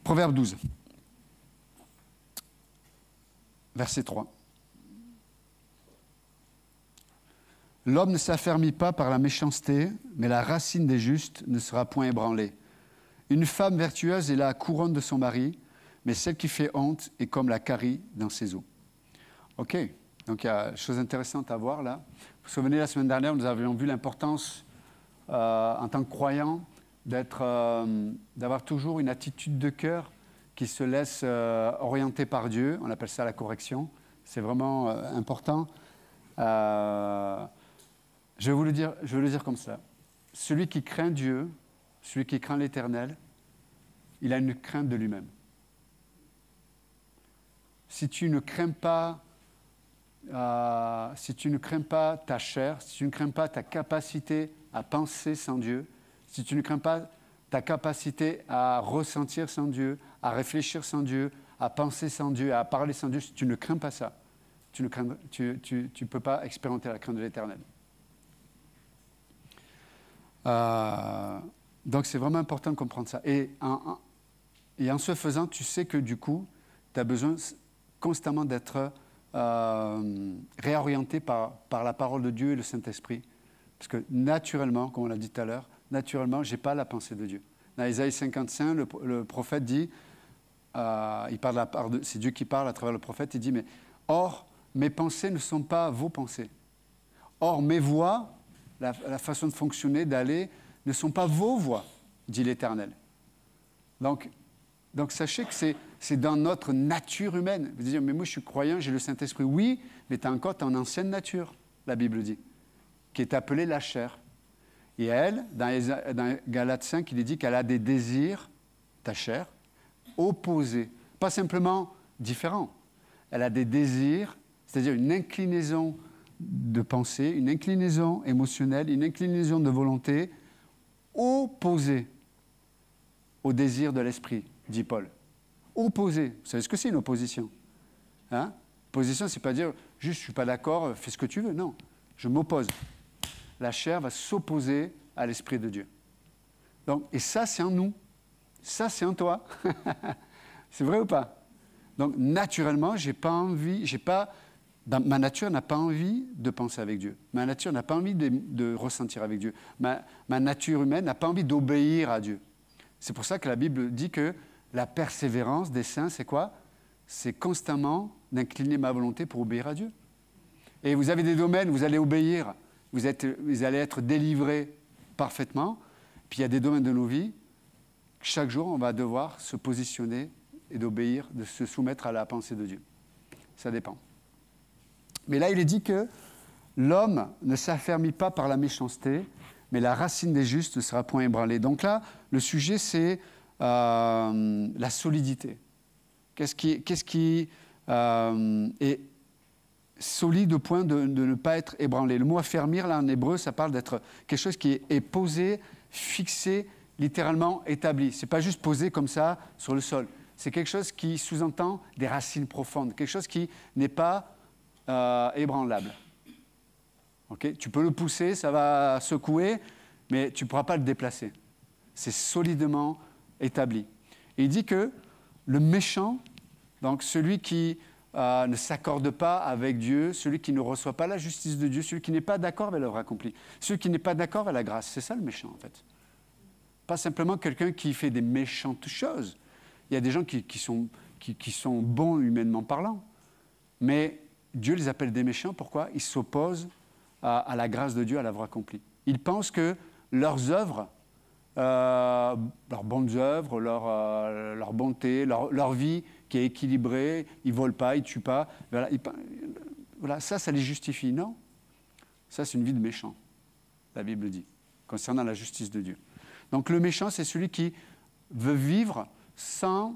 Proverbe 12, verset 3. L'homme ne s'affermit pas par la méchanceté, mais la racine des justes ne sera point ébranlée. Une femme vertueuse est la couronne de son mari, mais celle qui fait honte est comme la carie dans ses os. OK, donc il y a des choses intéressantes à voir là. Vous vous souvenez, la semaine dernière, nous avions vu l'importance, en tant que croyant, d'avoir toujours une attitude de cœur qui se laisse orienter par Dieu. On appelle ça la correction. C'est vraiment important. Je vais le dire comme ça. Celui qui craint Dieu, celui qui craint l'Éternel, il a une crainte de lui-même. Si tu ne crains pas ta chair, si tu ne crains pas ta capacité à penser sans Dieu, si tu ne crains pas ta capacité à ressentir sans Dieu, à réfléchir sans Dieu, à penser sans Dieu, à parler sans Dieu, si tu ne crains pas ça, tu ne peux pas expérimenter la crainte de l'Éternel. Donc c'est vraiment important de comprendre ça. Et en ce faisant, tu sais que du coup, tu as besoin constamment d'être réorienté par la parole de Dieu et le Saint-Esprit. Parce que naturellement, comme on l'a dit tout à l'heure, naturellement, je n'ai pas la pensée de Dieu. Dans Ésaïe 55, le prophète dit, c'est Dieu qui parle à travers le prophète, il dit, mais or, mes pensées ne sont pas vos pensées. Or, mes voies, la façon de fonctionner, d'aller, ne sont pas vos voies, dit l'Éternel. Donc sachez que c'est dans notre nature humaine. Vous dites, mais moi je suis croyant, j'ai le Saint-Esprit. Oui, mais tu as encore ton ancienne nature, la Bible dit, qui est appelée la chair. Et elle, dans Galates 5, il est dit qu'elle a des désirs, ta chair, opposés. Pas simplement différents. Elle a des désirs, c'est-à-dire une inclinaison de pensée, une inclinaison émotionnelle, une inclinaison de volonté opposée au désir de l'esprit, dit Paul. Opposé. Vous savez ce que c'est une opposition? Opposition, c'est pas dire juste je suis pas d'accord, fais ce que tu veux. Non, je m'oppose. La chair va s'opposer à l'esprit de Dieu. Donc, et ça, c'est en nous. Ça, c'est en toi. C'est vrai ou pas? Donc, naturellement, ma nature n'a pas envie de penser avec Dieu. Ma nature n'a pas envie de ressentir avec Dieu. Ma nature humaine n'a pas envie d'obéir à Dieu. C'est pour ça que la Bible dit que la persévérance des saints, c'est quoi? C'est constamment d'incliner ma volonté pour obéir à Dieu. Et vous avez des domaines où vous allez obéir, vous allez être délivrés parfaitement. Puis il y a des domaines de nos vies, chaque jour, on va devoir se positionner et d'obéir, de se soumettre à la pensée de Dieu. Ça dépend. Mais là, il est dit que l'homme ne s'affermit pas par la méchanceté, mais la racine des justes ne sera point ébranlée. Donc là, le sujet, c'est la solidité. Qu'est-ce qui est solide au point de ne pas être ébranlé? Le mot affermir, là, en hébreu, ça parle d'être quelque chose qui est posé, fixé, littéralement établi. Ce n'est pas juste posé comme ça sur le sol. C'est quelque chose qui sous-entend des racines profondes, quelque chose qui n'est pas ébranlable. Okay? Tu peux le pousser, ça va secouer, mais tu ne pourras pas le déplacer. C'est solidement établi. Et il dit que le méchant, donc celui qui ne s'accorde pas avec Dieu, celui qui ne reçoit pas la justice de Dieu, celui qui n'est pas d'accord avec l'œuvre accomplie, celui qui n'est pas d'accord avec la grâce, c'est ça le méchant en fait. Pas simplement quelqu'un qui fait des méchantes choses. Il y a des gens qui sont bons humainement parlant, mais Dieu les appelle des méchants. Pourquoi? Ils s'opposent à la grâce de Dieu, à l'œuvre accomplie. Ils pensent que leurs œuvres, leurs bonnes œuvres, leur bonté, leur vie qui est équilibrée, ils ne volent pas, ils ne tuent pas, voilà, ça les justifie. Non, ça c'est une vie de méchant, la Bible dit, concernant la justice de Dieu. Donc le méchant, c'est celui qui veut vivre sans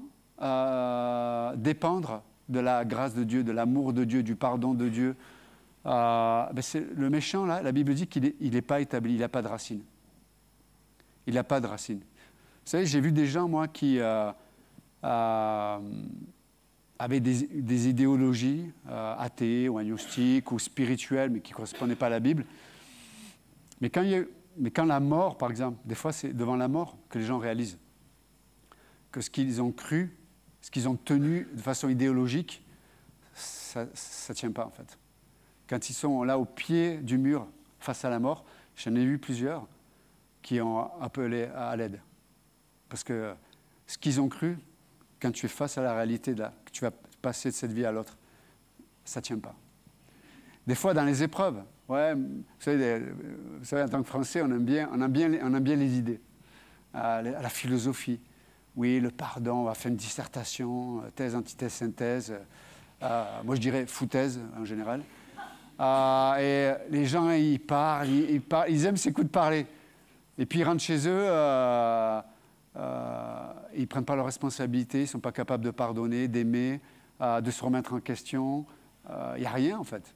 dépendre de la grâce de Dieu, de l'amour de Dieu, du pardon de Dieu. Le méchant, là, la Bible dit qu'il n'est pas établi, il n'a pas de racine. Il n'a pas de racine. Vous savez, j'ai vu des gens, moi, qui avaient des idéologies athées ou agnostiques ou spirituelles, mais qui ne correspondaient pas à la Bible. Mais quand la mort, par exemple, des fois c'est devant la mort que les gens réalisent que ce qu'ils ont cru, ce qu'ils ont tenu de façon idéologique, ça ne tient pas en fait. Quand ils sont là au pied du mur, face à la mort, j'en ai vu plusieurs qui ont appelé à l'aide. Parce que ce qu'ils ont cru, quand tu es face à la réalité, là, que tu vas passer de cette vie à l'autre, ça ne tient pas. Des fois, dans les épreuves, ouais, vous savez, en tant que Français, on aime bien les idées, la philosophie. Oui, le pardon, on va faire une dissertation, thèse, antithèse, synthèse. Moi, je dirais foutaise, en général. Et les gens, ils parlent, ils aiment s'écouter parler. Et puis, ils rentrent chez eux, ils ne prennent pas leurs responsabilités, ils ne sont pas capables de pardonner, d'aimer, de se remettre en question. Il n'y a rien, en fait.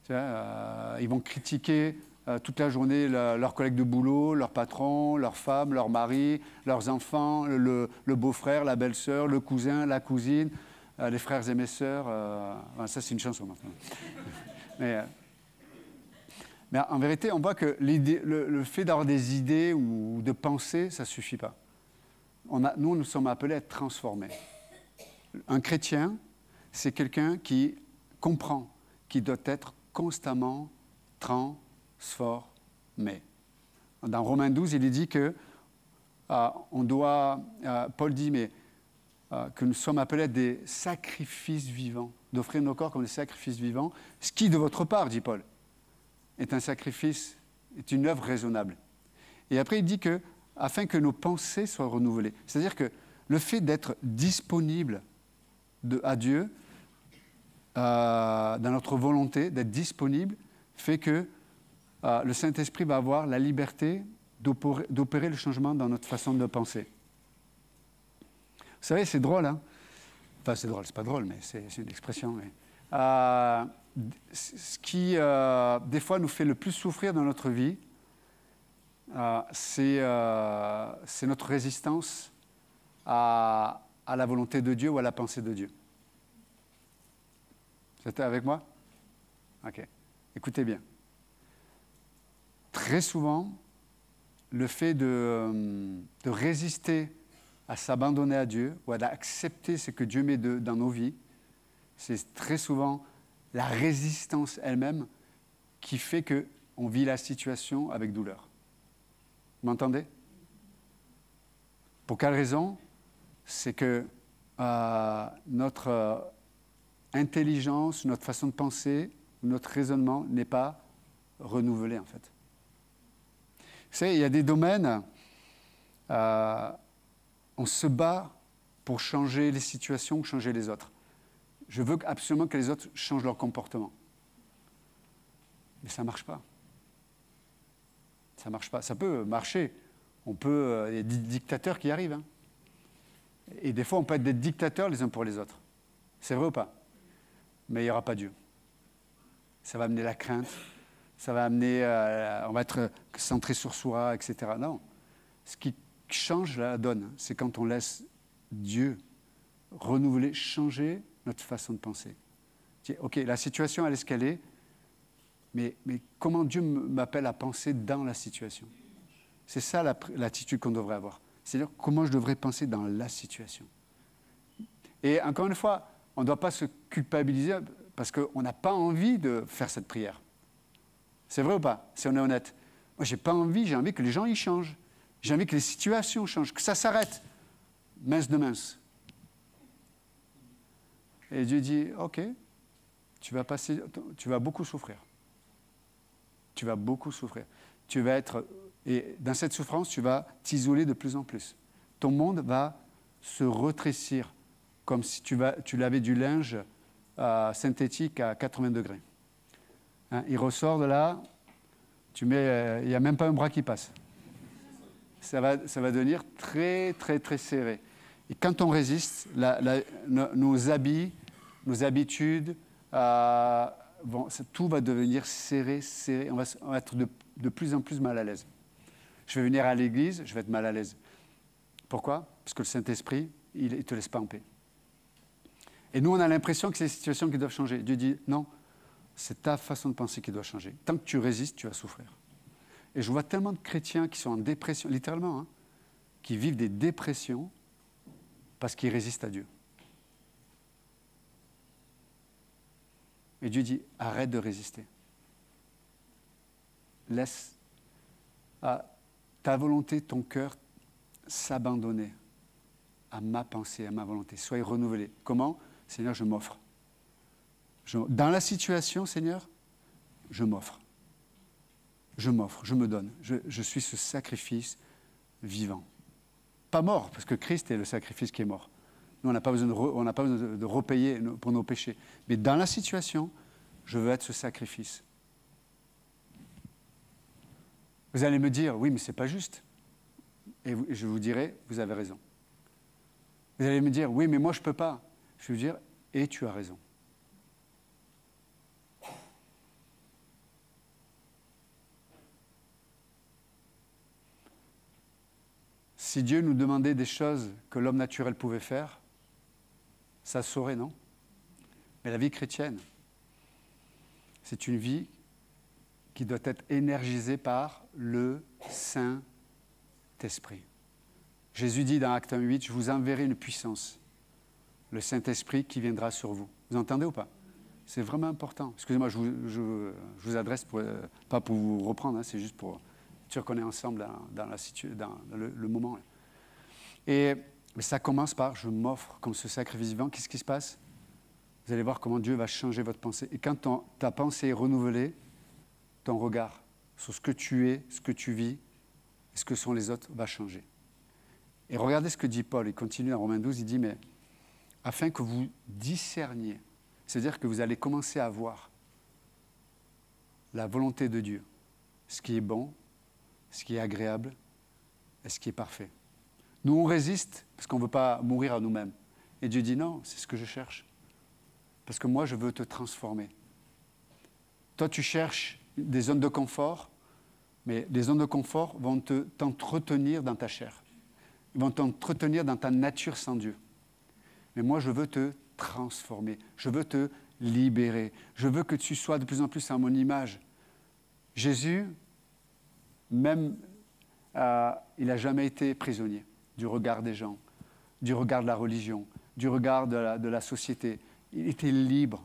Ils vont critiquer toute la journée leurs collègues de boulot, leurs patrons, leurs femmes, leurs maris, leurs enfants, le beau-frère, la belle-sœur, le cousin, la cousine, les frères et mes sœurs. Ça, c'est une chanson maintenant. Mais en vérité, on voit que le fait d'avoir des idées ou de penser, ça ne suffit pas. Nous sommes appelés à être transformés. Un chrétien, c'est quelqu'un qui comprend qu'il doit être constamment transformé. Dans Romains 12, il est dit que Paul dit, que nous sommes appelés à être des sacrifices vivants, d'offrir nos corps comme des sacrifices vivants, ce qui, de votre part, dit Paul, est un sacrifice, est une œuvre raisonnable. Et après, il dit que, afin que nos pensées soient renouvelées. C'est-à-dire que le fait d'être disponible à Dieu, dans notre volonté, d'être disponible, fait que le Saint-Esprit va avoir la liberté d'opérer le changement dans notre façon de penser. Vous savez, c'est drôle, hein? Enfin, c'est drôle, c'est pas drôle, mais c'est une expression. Mais, ce qui, des fois, nous fait le plus souffrir dans notre vie, c'est notre résistance à la volonté de Dieu ou à la pensée de Dieu. Vous êtes avec moi? Ok. Écoutez bien. Très souvent, le fait de résister à s'abandonner à Dieu ou à accepter ce que Dieu met dans nos vies, c'est très souvent la résistance elle-même qui fait qu'on vit la situation avec douleur. Vous m'entendez? Pour quelle raison? C'est que notre intelligence, notre façon de penser, notre raisonnement n'est pas renouvelé en fait. Vous savez, il y a des domaines, on se bat pour changer les situations ou changer les autres. Je veux absolument que les autres changent leur comportement. Mais ça ne marche pas. Ça ne marche pas. Ça peut marcher. Il y a des dictateurs qui arrivent. Hein. Et des fois, on peut être des dictateurs les uns pour les autres. C'est vrai ou pas? Mais il n'y aura pas Dieu. Ça va amener la crainte. Ça va amener... on va être centré sur soi, etc. Non. Ce qui change la donne, c'est quand on laisse Dieu renouveler, changer notre façon de penser. Ok, la situation, elle est ce qu'elle est, mais comment Dieu m'appelle à penser dans la situation? C'est ça l'attitude qu'on devrait avoir. C'est-à-dire comment je devrais penser dans la situation. Et encore une fois, on ne doit pas se culpabiliser parce qu'on n'a pas envie de faire cette prière. C'est vrai ou pas, si on est honnête? Moi, j'ai envie que les gens y changent. J'ai envie que les situations changent, que ça s'arrête. Mince de mince. Et Dieu dit, ok, tu vas beaucoup souffrir. Tu vas beaucoup souffrir. Et dans cette souffrance, tu vas t'isoler de plus en plus. Ton monde va se rétrécir, comme si tu lavais du linge synthétique à 80 degrés. Hein, il ressort de là, il n'y a même pas un bras qui passe. Ça va devenir très, très, très serré. Et quand on résiste, nos habits, nos habitudes, tout va devenir serré, serré. On va être de plus en plus mal à l'aise. Je vais venir à l'église, je vais être mal à l'aise. Pourquoi? Parce que le Saint-Esprit, il ne te laisse pas en paix. Et nous, on a l'impression que c'est les situations qui doivent changer. Dieu dit, non, c'est ta façon de penser qui doit changer. Tant que tu résistes, tu vas souffrir. Et je vois tellement de chrétiens qui sont en dépression, littéralement, hein, qui vivent des dépressions parce qu'ils résistent à Dieu. Et Dieu dit, arrête de résister. Laisse à ta volonté, ton cœur s'abandonner à ma pensée, à ma volonté. Soyez renouvelés. Comment? Seigneur, je m'offre. Dans la situation, Seigneur, je m'offre. Je m'offre, je me donne. Je suis ce sacrifice vivant. Pas mort, parce que Christ est le sacrifice qui est mort. Nous, on n'a pas besoin de repayer pour nos péchés. Mais dans la situation, je veux être ce sacrifice. Vous allez me dire, oui, mais ce n'est pas juste. Et je vous dirai, vous avez raison. Vous allez me dire, oui, mais moi, je ne peux pas. Je vais vous dire, et tu as raison. Si Dieu nous demandait des choses que l'homme naturel pouvait faire, ça se saurait, non? Mais la vie chrétienne, c'est une vie qui doit être énergisée par le Saint-Esprit. Jésus dit dans Acte 1:8, « Je vous enverrai une puissance, le Saint-Esprit qui viendra sur vous. » Vous entendez ou pas? C'est vraiment important. Excusez-moi, je vous adresse, pas pour vous reprendre, hein, c'est juste pour être sûr qu'on est ensemble dans le moment. Mais ça commence par « je m'offre comme ce sacrifice vivant ». Qu'est-ce qui se passe? Vous allez voir comment Dieu va changer votre pensée. Et quand ta pensée est renouvelée, ton regard sur ce que tu es, ce que tu vis, et ce que sont les autres va changer. Et regardez ce que dit Paul, il continue dans Romains 12, il dit, mais afin que vous discerniez, c'est-à-dire que vous allez commencer à voir la volonté de Dieu, ce qui est bon, ce qui est agréable et ce qui est parfait. Nous, on résiste parce qu'on ne veut pas mourir à nous-mêmes. Et Dieu dit, non, c'est ce que je cherche. Parce que moi, je veux te transformer. Toi, tu cherches des zones de confort, mais les zones de confort vont t'entretenir dans ta chair. Ils vont t'entretenir dans ta nature sans Dieu. Mais moi, je veux te transformer. Je veux te libérer. Je veux que tu sois de plus en plus à mon image. Jésus, même, il n'a jamais été prisonnier du regard des gens, du regard de la religion, du regard de la société. Il était libre.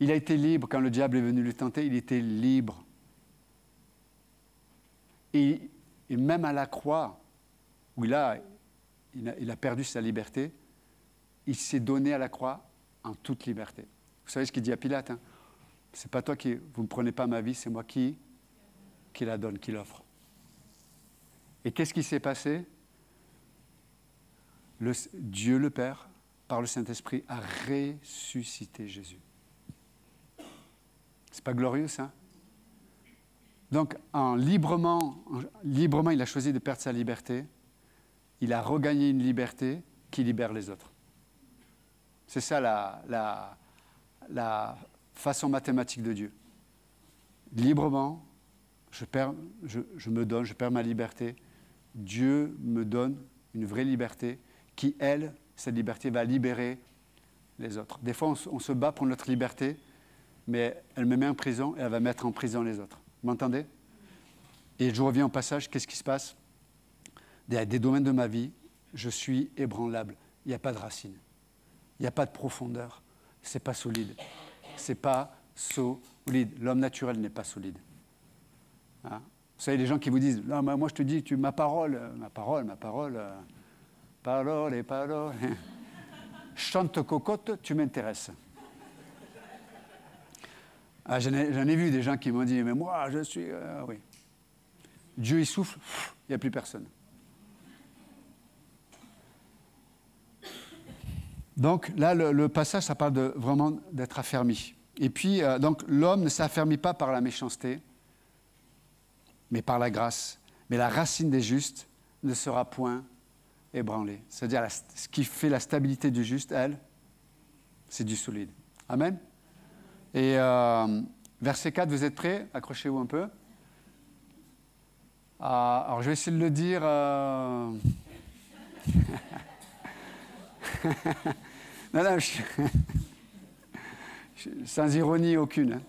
Il a été libre quand le diable est venu le tenter, il était libre. Et même à la croix, où il a perdu sa liberté, il s'est donné à la croix en toute liberté. Vous savez ce qu'il dit à Pilate, hein? C'est pas toi vous ne prenez pas ma vie, c'est moi qui la donne, qui l'offre. Et qu'est-ce qui s'est passé? Dieu le Père, par le Saint-Esprit, a ressuscité Jésus. C'est pas glorieux, ça? Donc, librement, il a choisi de perdre sa liberté. Il a regagné une liberté qui libère les autres. C'est ça la façon mathématique de Dieu. Librement, je me donne, je perds ma liberté. Dieu me donne une vraie liberté qui, elle, cette liberté va libérer les autres. Des fois, on se bat pour notre liberté, mais elle me met en prison et elle va mettre en prison les autres. Vous m'entendez? Et je reviens au passage, qu'est-ce qui se passe? Il y a des domaines de ma vie, je suis ébranlable. Il n'y a pas de racine. Il n'y a pas de profondeur. Ce n'est pas solide. Ce n'est pas solide. L'homme naturel n'est pas solide. Hein? Vous savez, les gens qui vous disent, non, moi je te dis, ma parole, parole. Chante cocotte, tu m'intéresses. Ah, j'en ai vu des gens qui m'ont dit, mais moi, je suis... oui. Dieu, il souffle, il n'y a plus personne. Donc là, le passage, ça parle vraiment d'être affermi. Et puis, donc, l'homme ne s'affermit pas par la méchanceté, mais par la grâce. Mais la racine des justes ne sera point ébranlée. C'est-à-dire, ce qui fait la stabilité du juste, elle, c'est du solide. Amen. Et verset 4, vous êtes prêts? Accrochez-vous un peu. Alors, je vais essayer de le dire... non, sans ironie aucune. Hein.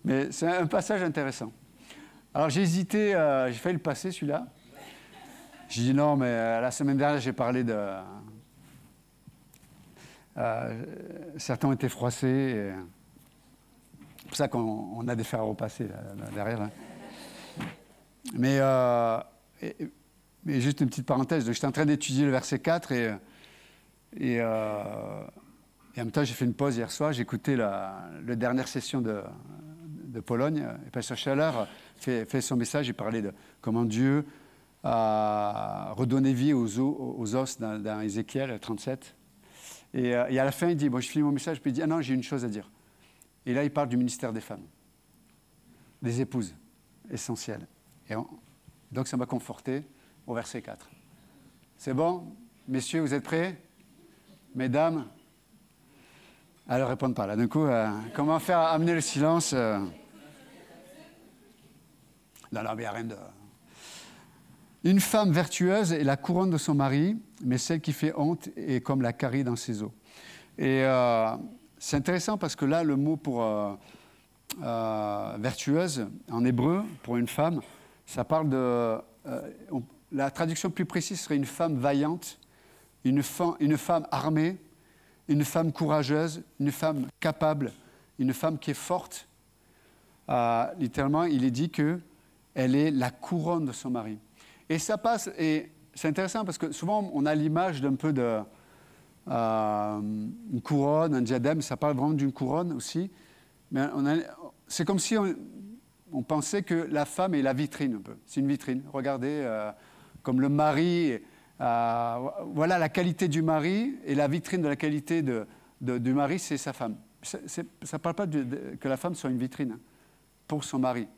Mais c'est un passage intéressant. Alors, j'ai hésité, j'ai failli le passer, celui-là. J'ai dit non, mais la semaine dernière, j'ai parlé de... certains ont été froissés. Et... c'est pour ça qu'on a des fers à repasser là, derrière. Là. Mais juste une petite parenthèse. J'étais en train d'étudier le verset 4 et en même temps, j'ai fait une pause hier soir. J'ai écouté la dernière session de Pologne. Et Pasteur Schaller fait son message. Il parlait de comment Dieu a redonné vie aux os dans Ézéchiel 37. Et à la fin, il dit, je finis mon message, puis il dit, ah non, j'ai une chose à dire. Et là, il parle du ministère des femmes, des épouses, essentielles. Donc, ça m'a conforté au verset 4. C'est bon? Messieurs, vous êtes prêts? Mesdames? Alors, répondent pas là. D'un coup, comment faire amener le silence? Non, mais il n'y a rien de... Une femme vertueuse est la couronne de son mari, mais celle qui fait honte est comme la carie dans ses os. Et c'est intéressant parce que là, le mot pour vertueuse, en hébreu, pour une femme, ça parle de... la traduction plus précise serait une femme vaillante, une femme armée, une femme courageuse, une femme capable, une femme qui est forte. Littéralement, il est dit qu'elle est la couronne de son mari. Et ça passe, et c'est intéressant parce que souvent on a l'image d'un peu de une couronne, un diadème, ça parle vraiment d'une couronne aussi. Mais c'est comme si on pensait que la femme est la vitrine un peu. C'est une vitrine. Regardez, comme le mari, voilà la qualité du mari et la vitrine de la qualité du mari, c'est sa femme. Ça ne parle pas que la femme soit une vitrine pour son mari.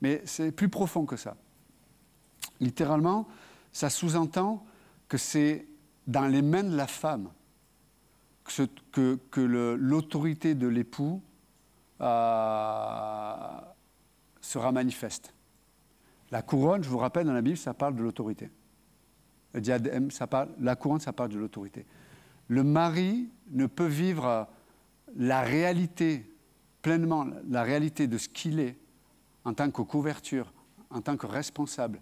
Mais c'est plus profond que ça. Littéralement, ça sous-entend que c'est dans les mains de la femme que l'autorité de l'époux sera manifeste. La couronne, je vous rappelle, dans la Bible, ça parle de l'autorité. Le diadème, la couronne, ça parle de l'autorité. Le mari ne peut vivre la réalité, pleinement la réalité de ce qu'il est en tant que couverture, en tant que responsable,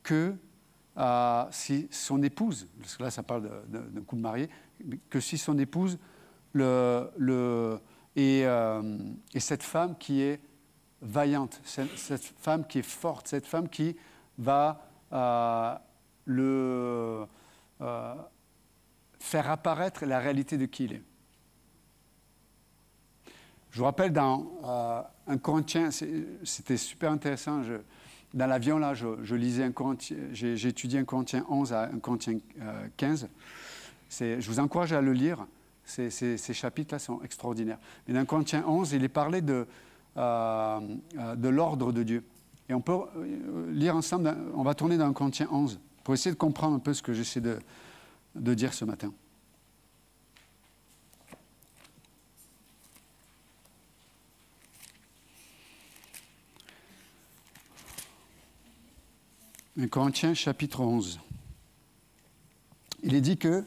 que si son épouse, parce que là ça parle d'un couple marié, que si son épouse et cette femme qui est vaillante, cette femme qui est forte, cette femme qui va faire apparaître la réalité de qui il est. Je vous rappelle dans 1 Corinthiens, c'était super intéressant, dans l'avion, là, je lisais j'ai étudié 1 Corinthiens 11 à 1 Corinthiens 15. Je vous encourage à le lire. Ces chapitres-là sont extraordinaires. Mais dans 1 Corinthiens 11, il est parlé de l'ordre de Dieu. Et on peut lire ensemble, on va tourner dans 1 Corinthiens 11 pour essayer de comprendre un peu ce que j'essaie de dire ce matin. Un Corinthiens chapitre 11. Il est dit que,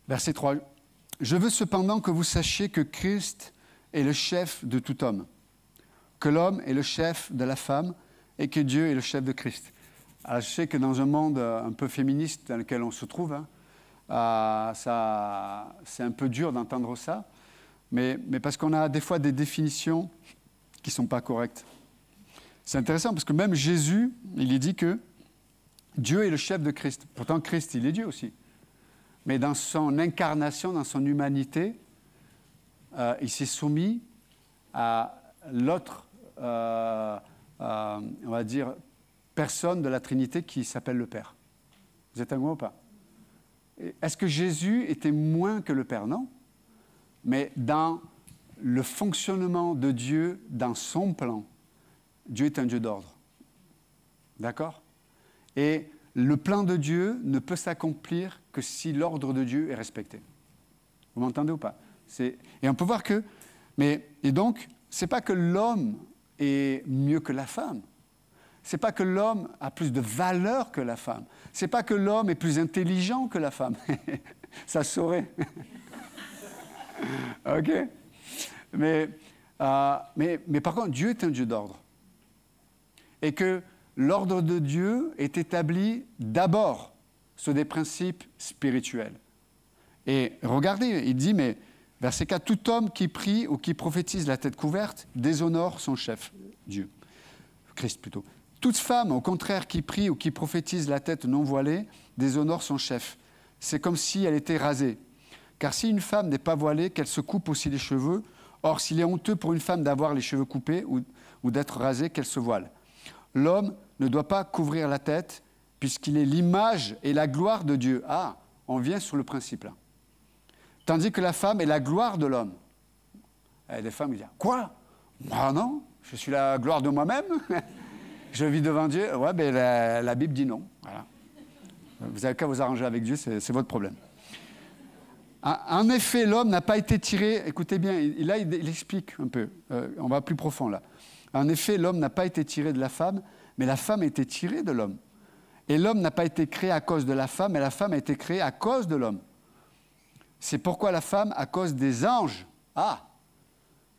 verset 3, « Je veux cependant que vous sachiez que Christ est le chef de tout homme, que l'homme est le chef de la femme et que Dieu est le chef de Christ. » Alors je sais que dans un monde un peu féministe dans lequel on se trouve, c'est un peu dur d'entendre ça, mais parce qu'on a des fois des définitions qui ne sont pas correctes. C'est intéressant parce que même Jésus, il dit que Dieu est le chef de Christ. Pourtant, Christ, il est Dieu aussi. Mais dans son incarnation, dans son humanité, il s'est soumis à l'autre, on va dire, personne de la Trinité qui s'appelle le Père. Vous êtes avec moi ou pas? Est-ce que Jésus était moins que le Père? Non. Mais dans le fonctionnement de Dieu, dans son plan, Dieu est un Dieu d'ordre. D'accord? Et le plan de Dieu ne peut s'accomplir que si l'ordre de Dieu est respecté. Vous m'entendez ou pas? Et on peut voir que... Et donc, ce n'est pas que l'homme est mieux que la femme. Ce n'est pas que l'homme a plus de valeur que la femme. Ce n'est pas que l'homme est plus intelligent que la femme. Ça se saurait. OK? Mais par contre, Dieu est un Dieu d'ordre. et que l'ordre de Dieu est établi d'abord sur des principes spirituels. Et regardez, il dit, mais verset 4, « Tout homme qui prie ou qui prophétise la tête couverte déshonore son chef, Dieu. » Christ plutôt. « Toute femme, au contraire, qui prie ou qui prophétise la tête non voilée déshonore son chef. C'est comme si elle était rasée. Car si une femme n'est pas voilée, qu'elle se coupe aussi les cheveux. Or, s'il est honteux pour une femme d'avoir les cheveux coupés ou d'être rasée, qu'elle se voile. L'homme ne doit pas couvrir la tête, puisqu'il est l'image et la gloire de Dieu. » Ah, on vient sur le principe là. Tandis que la femme est la gloire de l'homme. Et les femmes disent, quoi? Moi non, je suis la gloire de moi-même. Je vis devant Dieu. Ouais, ben la Bible dit non. Voilà. Vous n'avez qu'à vous arranger avec Dieu, c'est votre problème. En effet, l'homme n'a pas été tiré, écoutez bien, là il explique un peu, on va plus profond là. En effet, l'homme n'a pas été tiré de la femme, mais la femme a été tirée de l'homme. Et l'homme n'a pas été créé à cause de la femme, mais la femme a été créée à cause de l'homme. C'est pourquoi la femme, à cause des anges,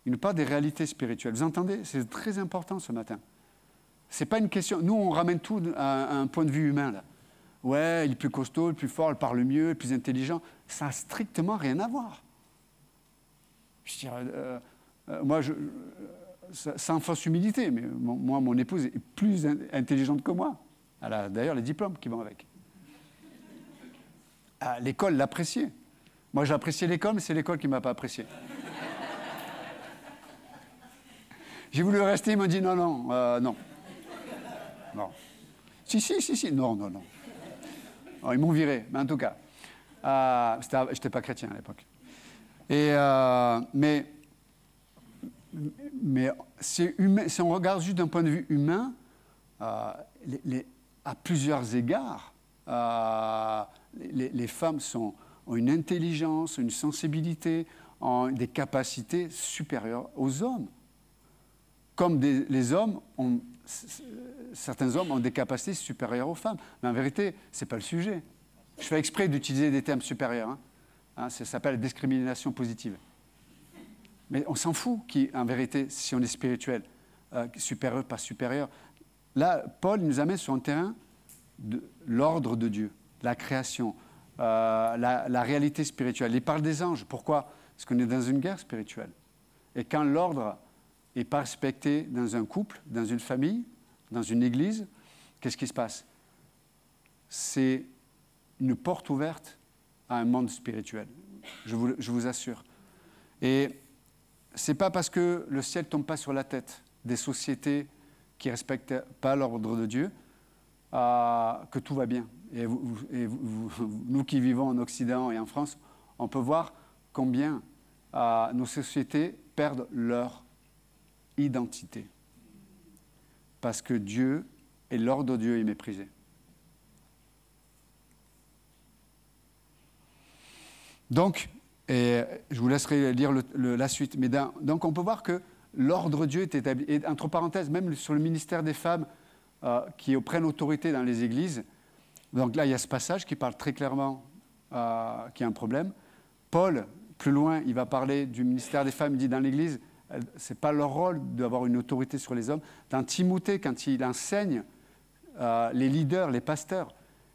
il ne parle pas des réalités spirituelles. Vous entendez? C'est très important ce matin. Ce n'est pas une question, nous on ramène tout à un point de vue humain là. Ouais, il est plus costaud, il est plus fort, il parle mieux, il est plus intelligent. Ça n'a strictement rien à voir. Je dirais, moi, sans fausse humilité, mais moi, mon épouse est plus intelligente que moi. Elle a d'ailleurs les diplômes qui vont avec. L'école l'appréciait. Moi, j'ai apprécié l'école, mais c'est l'école qui ne m'a pas apprécié. J'ai voulu rester, ils m'ont dit non. Non. Si. Non. Alors, ils m'ont viré, mais en tout cas, je n'étais pas chrétien à l'époque. Mais c'est humain, si on regarde juste d'un point de vue humain, à plusieurs égards, les femmes ont une intelligence, une sensibilité, ont des capacités supérieures aux hommes. Comme les hommes certains hommes ont des capacités supérieures aux femmes. Mais en vérité, ce n'est pas le sujet. Je fais exprès d'utiliser des termes supérieurs. Ça s'appelle la discrimination positive. Mais on s'en fout, en vérité, si on est spirituel, supérieur, pas supérieur. Là, Paul nous amène sur un terrain de l'ordre de Dieu, la création, la réalité spirituelle. Il parle des anges. Pourquoi? Parce qu'on est dans une guerre spirituelle. Et quand l'ordre n'est pas respecté dans un couple, dans une famille, dans une église, qu'est-ce qui se passe? C'est une porte ouverte à un monde spirituel, je vous assure. Et ce n'est pas parce que le ciel ne tombe pas sur la tête des sociétés qui ne respectent pas l'ordre de Dieu que tout va bien. Et nous qui vivons en Occident et en France, on peut voir combien nos sociétés perdent leur identité. Parce que Dieu et l'ordre de Dieu est méprisé. Donc, et je vous laisserai lire la suite, mais donc on peut voir que l'ordre de Dieu est établi. Et entre parenthèses, même sur le ministère des femmes qui prennent autorité dans les églises, donc là il y a ce passage qui parle très clairement qu'il y a un problème. Paul, plus loin, il va parler du ministère des femmes, il dit dans l'église, ce n'est pas leur rôle d'avoir une autorité sur les hommes. Dans Timothée, quand il enseigne les leaders, les pasteurs,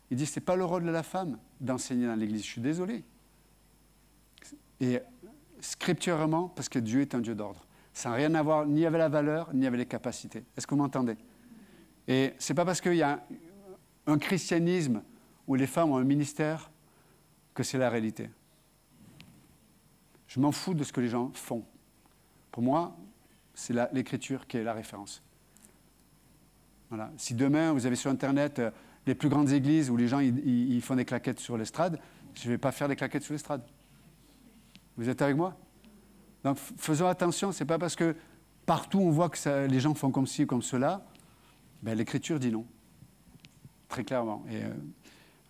il dit ce n'est pas le rôle de la femme d'enseigner dans l'église. Je suis désolé. Et scripturairement, parce que Dieu est un Dieu d'ordre. Ça n'a rien à voir ni avec la valeur, ni avec les capacités. Est-ce que vous m'entendez? Et ce n'est pas parce qu'il y a un christianisme où les femmes ont un ministère que c'est la réalité. Je m'en fous de ce que les gens font. Pour moi, c'est l'Écriture qui est la référence. Voilà. Si demain, vous avez sur Internet les plus grandes églises où les gens ils font des claquettes sur l'estrade, je ne vais pas faire des claquettes sur l'estrade. Vous êtes avec moi? Donc faisons attention, ce n'est pas parce que partout on voit que les gens font comme ci ou comme cela, l'Écriture dit non. Très clairement. Et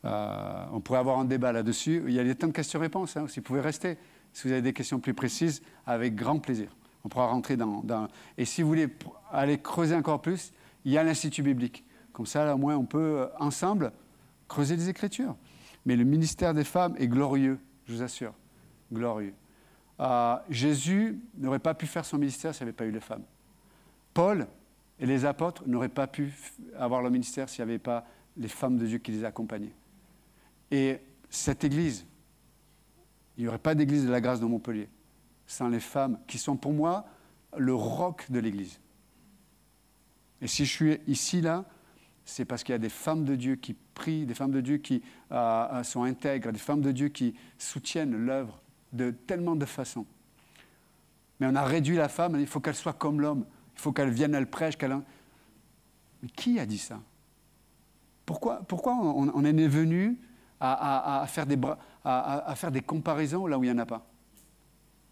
on pourrait avoir un débat là-dessus. Il y a des temps de questions-réponses, si vous pouvez rester. Si vous avez des questions plus précises, avec grand plaisir. On pourra rentrer dans... Et si vous voulez aller creuser encore plus, il y a l'Institut biblique. Comme ça, là, au moins, on peut, ensemble, creuser les Écritures. Mais le ministère des femmes est glorieux, je vous assure. Glorieux. Jésus n'aurait pas pu faire son ministère s'il n'y avait pas eu les femmes. Paul Et les apôtres n'auraient pas pu avoir leur ministère s'il n'y avait pas les femmes de Dieu qui les accompagnaient. Et cette église, il n'y aurait pas d'église de la grâce de Montpellier sans les femmes qui sont pour moi le roc de l'église. Et si je suis ici, là, c'est parce qu'il y a des femmes de Dieu qui prient, des femmes de Dieu qui sont intègres, des femmes de Dieu qui soutiennent l'œuvre de tellement de façons. Mais on a réduit la femme, il faut qu'elle soit comme l'homme, il faut qu'elle vienne, elle prêche, qu'elle... Mais qui a dit ça? Pourquoi on en est venu à faire des comparaisons là où il n'y en a pas?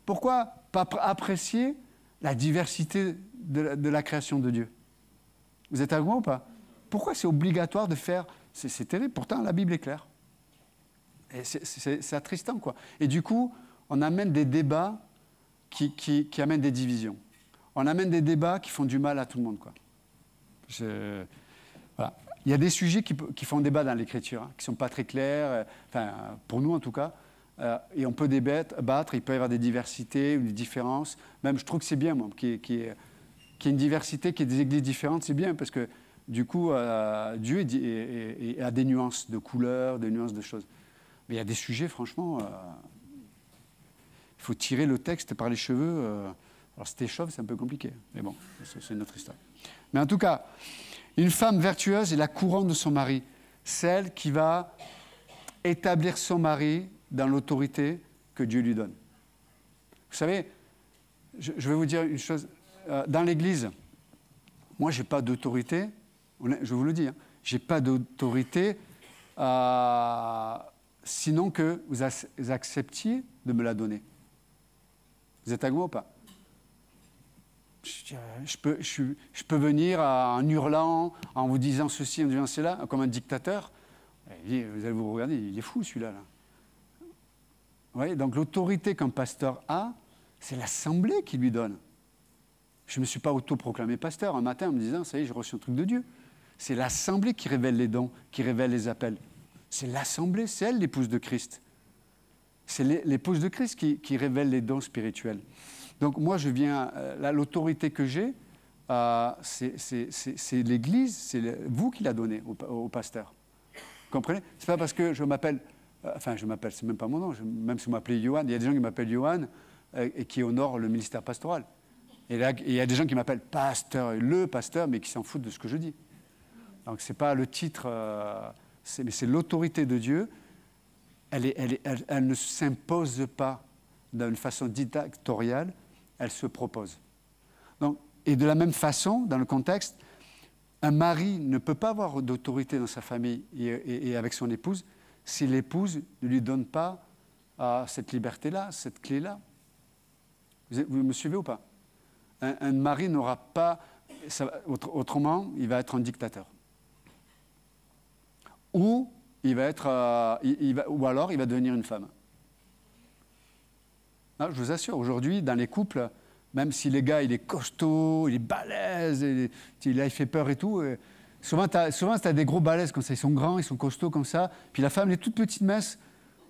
Pourquoi pas apprécier la diversité de la création de Dieu? Vous êtes avec moi ou pas? Pourquoi c'est obligatoire de faire... C'est terrible, pourtant la Bible est claire. Et c'est attristant, quoi. Et du coup, on amène des débats qui amènent des divisions. On amène des débats qui font du mal à tout le monde, quoi. Voilà. Il y a des sujets qui font débat dans l'Écriture, hein, qui ne sont pas très clairs, enfin, pour nous en tout cas, et on peut débattre, il peut y avoir des diversités ou des différences. Même, je trouve que c'est bien, moi, qu'il y ait une diversité, qu'il y ait des églises différentes, c'est bien, parce que du coup, Dieu a des nuances de couleurs, des nuances de choses. Mais il y a des sujets, franchement, il faut tirer le texte par les cheveux. Alors, si t'es chauve, c'est un peu compliqué. Mais bon, c'est une autre histoire. Mais en tout cas, une femme vertueuse est la couronne de son mari, celle qui va établir son mari dans l'autorité que Dieu lui donne. Vous savez, je vais vous dire une chose. Dans l'Église, moi, je n'ai pas d'autorité, je vous le dis, hein, je n'ai pas d'autorité sinon que vous acceptiez de me la donner. Vous êtes avec moi ou pas? Je peux venir en hurlant, en vous disant ceci, en disant cela, comme un dictateur. Vous allez vous regarder, il est fou celui-là. Là. Vous voyez, donc l'autorité qu'un pasteur a, c'est l'assemblée qui lui donne. Je ne me suis pas autoproclamé pasteur un matin en me disant, ça y est, j'ai reçu un truc de Dieu. C'est l'assemblée qui révèle les dons, qui révèle les appels. C'est l'assemblée, c'est elle l'épouse de Christ. C'est l'épouse de Christ qui révèle les dons spirituels. Donc moi, je viens, l'autorité que j'ai, c'est l'Église, c'est vous qui l'a donnée au pasteur. Vous comprenez? C'est pas parce que je m'appelle, c'est même pas mon nom, même si vous m'appelez Johan, il y a des gens qui m'appellent Johan et qui honorent le ministère pastoral. Et là, il y a des gens qui m'appellent pasteur, le pasteur, mais qui s'en foutent de ce que je dis. Donc c'est pas le titre, mais c'est l'autorité de Dieu. Elle ne s'impose pas d'une façon dictatoriale, elle se propose. Donc, et de la même façon, dans le contexte, un mari ne peut pas avoir d'autorité dans sa famille et avec son épouse si l'épouse ne lui donne pas cette liberté-là, cette clé-là. Vous me suivez ou pas? Un mari n'aura pas... autrement, il va être un dictateur. Ou il va être, ou alors il va devenir une femme. Non, je vous assure, aujourd'hui, dans les couples, même si le gars, il est costaud, il est balèze, il fait peur et tout, souvent, tu as des gros balèzes comme ça, ils sont grands, ils sont costauds comme ça, puis la femme, elle est toute petite mince,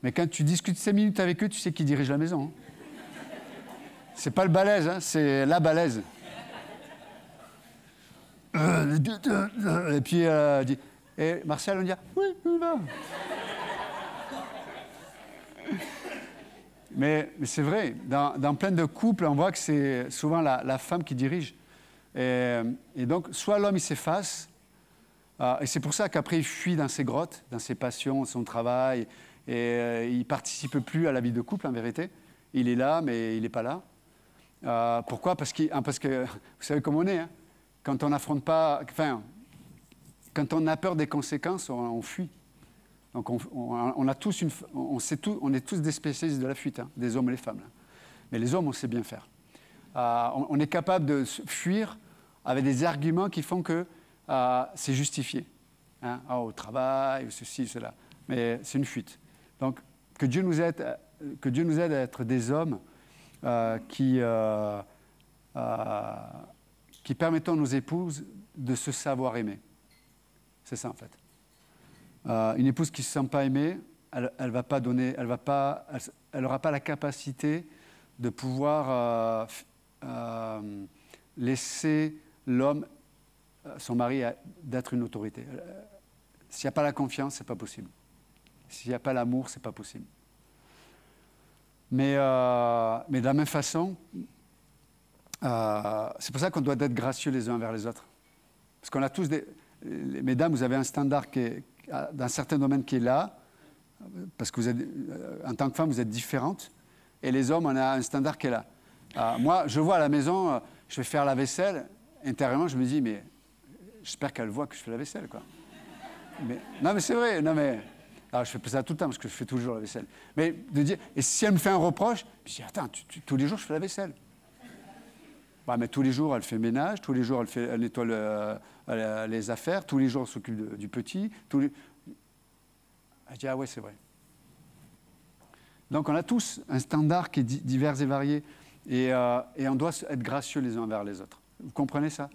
mais quand tu discutes 5 minutes avec eux, tu sais qui dirige la maison. Hein. C'est pas le balèze, hein, c'est la balèze. Et puis, dit... Et Martial, on dit « Oui, il va ». Mais c'est vrai, dans plein de couples, on voit que c'est souvent la femme qui dirige. Et donc, soit l'homme, il s'efface, et c'est pour ça qu'après, il fuit dans ses grottes, dans ses passions, son travail, et il ne participe plus à la vie de couple, en vérité. Il est là, mais il n'est pas là. Pourquoi? Parce que, vous savez comment on est, hein? Quand on n'affronte pas... Enfin, quand on a peur des conséquences, on fuit. Donc on est tous des spécialistes de la fuite, hein, des hommes et les femmes. Là. Mais les hommes, on sait bien faire. On est capable de fuir avec des arguments qui font que c'est justifié. Hein, au travail, ceci, cela. Mais c'est une fuite. Donc que Dieu nous aide à être des hommes qui permettent à nos épouses de se savoir aimer. C'est ça, en fait. Une épouse qui ne se sent pas aimée, elle n'aura pas la capacité de pouvoir laisser l'homme son mari d'être une autorité. S'il n'y a pas la confiance, ce n'est pas possible. S'il n'y a pas l'amour, ce n'est pas possible. Mais de la même façon, c'est pour ça qu'on doit être gracieux les uns envers les autres. Parce qu'on a tous mesdames, vous avez un standard dans certains domaines qui est là, parce que vous êtes, en tant que femme, vous êtes différente, et les hommes, on a un standard qui est là. Moi, je vois à la maison, je vais faire la vaisselle, intérieurement, je me dis, mais j'espère qu'elle voit que je fais la vaisselle, quoi. Non, mais c'est vrai, non, mais... Alors, je fais ça tout le temps, parce que je fais toujours la vaisselle. Mais de dire, et si elle me fait un reproche, je dis, attends, tous les jours, je fais la vaisselle. Bah, mais tous les jours, elle fait le ménage, tous les jours, elle nettoie les affaires, tous les jours, elle s'occupe du petit. Elle dit, ah ouais, c'est vrai. Donc, on a tous un standard qui est divers et varié. Et on doit être gracieux les uns envers les autres. Vous comprenez ça?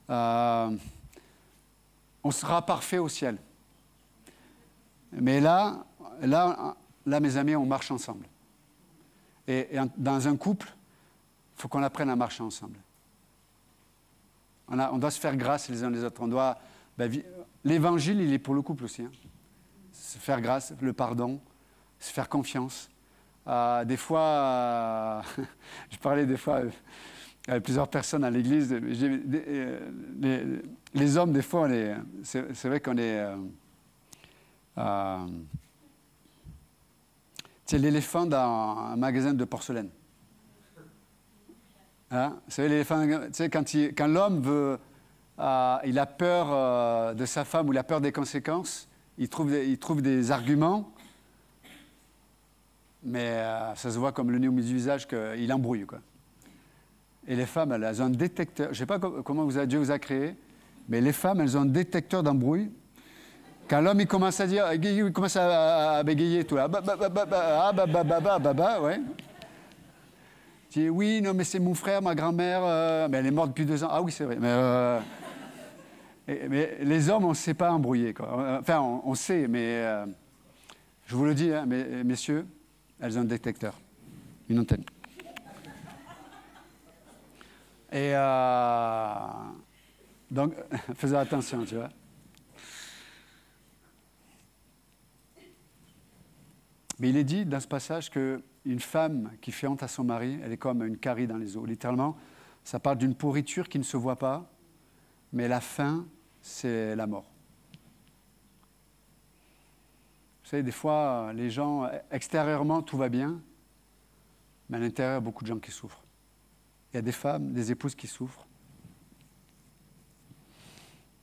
On sera parfait au ciel. Mais là, mes amis, on marche ensemble. Et dans un couple, il faut qu'on apprenne à marcher ensemble. On doit se faire grâce les uns les autres. L'évangile, il est pour le couple aussi. Hein. Se faire grâce, le pardon, se faire confiance. Des fois, je parlais des fois avec plusieurs personnes à l'église. Les hommes, des fois, c'est vrai qu'on est... c'est l'éléphant dans un magasin de porcelaine. Hein? Vous savez, l'éléphant, quand l'homme veut, il a peur de sa femme ou il a peur des conséquences, il trouve des arguments, mais ça se voit comme le nez au milieu du visage qu'il embrouille, quoi. Et les femmes, elles ont un détecteur. Je ne sais pas comment Dieu vous a créé, mais les femmes, elles ont un détecteur d'embrouille. Quand l'homme, il commence à dire, il commence à bégayer tout là, ouais. Tu dis, oui, non, mais c'est mon frère, ma grand-mère, mais elle est morte depuis 2 ans. Ah oui, c'est vrai. Mais les hommes, on ne sait pas embrouiller, quoi. Enfin, on sait, mais je vous le dis, hein, messieurs, elles ont un détecteur, une antenne. Et donc, faisons attention, tu vois. Mais il est dit dans ce passage qu'une femme qui fait honte à son mari, elle est comme une carie dans les eaux. Littéralement, ça parle d'une pourriture qui ne se voit pas, mais la fin, c'est la mort. Vous savez, des fois, les gens, extérieurement, tout va bien, mais à l'intérieur, il y a beaucoup de gens qui souffrent. Il y a des femmes, des épouses qui souffrent.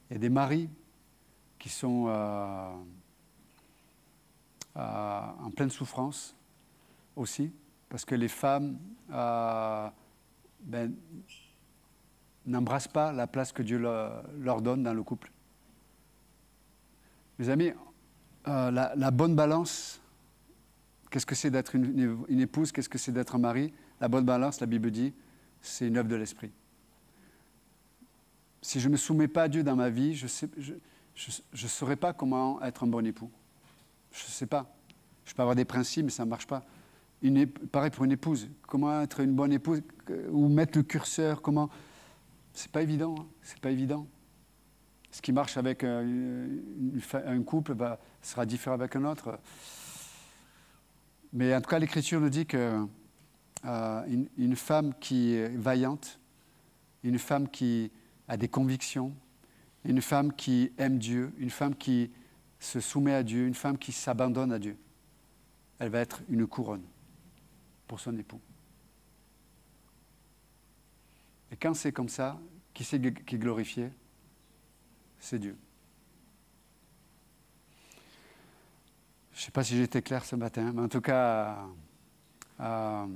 Il y a des maris qui sont en pleine souffrance aussi, parce que les femmes n'embrassent pas la place que Dieu leur donne dans le couple. Mes amis, la bonne balance, qu'est-ce que c'est d'être une épouse, qu'est-ce que c'est d'être un mari? La bonne balance, la Bible dit, c'est une œuvre de l'esprit. Si je ne me soumets pas à Dieu dans ma vie, je ne saurais pas comment être un bon époux. Je ne sais pas. Je peux avoir des principes, mais ça ne marche pas. Pareil pour une épouse. Comment être une bonne épouse? Où mettre le curseur? Comment? C'est pas évident. Hein. C'est pas évident. Ce qui marche avec un couple sera différent avec un autre. Mais en tout cas, l'Écriture nous dit que une femme qui est vaillante, une femme qui a des convictions, une femme qui aime Dieu, une femme qui se soumet à Dieu, une femme qui s'abandonne à Dieu, elle va être une couronne pour son époux. Et quand c'est comme ça, qui c'est qui est glorifié? C'est Dieu. Je ne sais pas si j'étais clair ce matin, mais en tout cas, on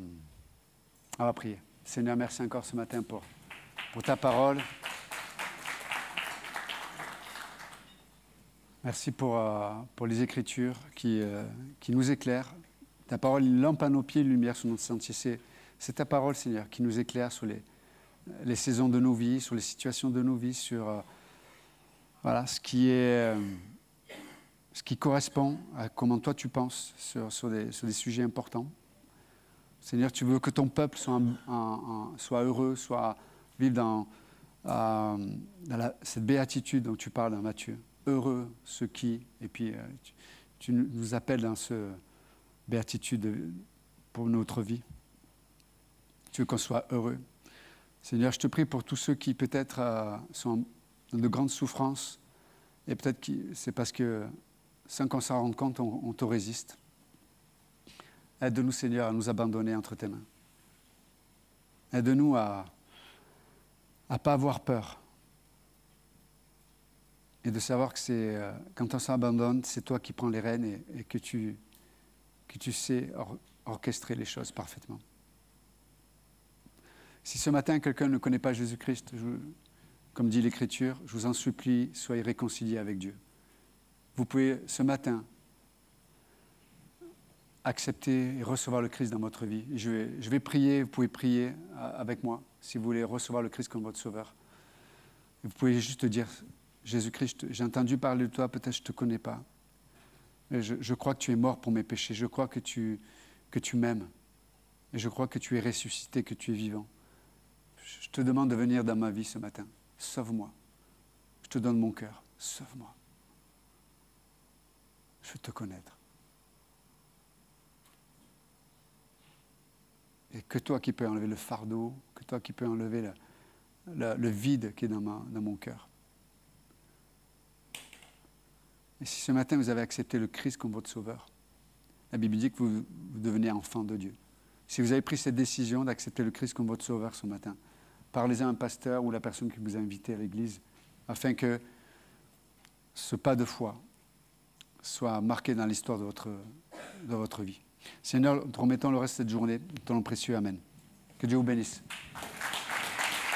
va prier. Seigneur, merci encore ce matin pour ta parole. Merci pour les Écritures qui nous éclairent. Ta parole, une lampe à nos pieds, une lumière sur notre sentier. C'est ta parole, Seigneur, qui nous éclaire sur les saisons de nos vies, sur les situations de nos vies, sur ce qui correspond à comment toi tu penses sur des sujets importants. Seigneur, tu veux que ton peuple soit heureux, vive cette béatitude dont tu parles dans Matthieu. Heureux ceux qui, et puis tu nous appelles dans ce béatitude pour notre vie. Tu veux qu'on soit heureux. Seigneur, je te prie pour tous ceux qui peut-être sont dans de grandes souffrances, et peut-être que c'est parce que, sans qu'on s'en rende compte, on te résiste. Aide-nous, Seigneur, à nous abandonner entre tes mains. Aide-nous à ne pas avoir peur. Et de savoir que c'est quand on s'abandonne, c'est toi qui prends les rênes et que tu sais orchestrer les choses parfaitement. Si ce matin, quelqu'un ne connaît pas Jésus-Christ, comme dit l'Écriture, je vous en supplie, soyez réconciliés avec Dieu. Vous pouvez ce matin accepter et recevoir le Christ dans votre vie. Je vais prier, vous pouvez prier avec moi si vous voulez recevoir le Christ comme votre sauveur. Vous pouvez juste dire, Jésus-Christ, j'ai entendu parler de toi, peut-être je ne te connais pas. Mais je crois que tu es mort pour mes péchés, je crois que tu m'aimes. Et je crois que tu es ressuscité, que tu es vivant. Je te demande de venir dans ma vie ce matin. Sauve-moi. Je te donne mon cœur. Sauve-moi. Je veux te connaître. Et que toi qui peux enlever le fardeau, que toi qui peux enlever le vide qui est dans mon cœur. Et si ce matin vous avez accepté le Christ comme votre sauveur, la Bible dit que vous devenez enfant de Dieu. Si vous avez pris cette décision d'accepter le Christ comme votre sauveur ce matin, parlez à un pasteur ou la personne qui vous a invité à l'église, afin que ce pas de foi soit marqué dans l'histoire de votre vie. Seigneur, nous te remettons le reste de cette journée, dans ton nom précieux. Amen. Que Dieu vous bénisse.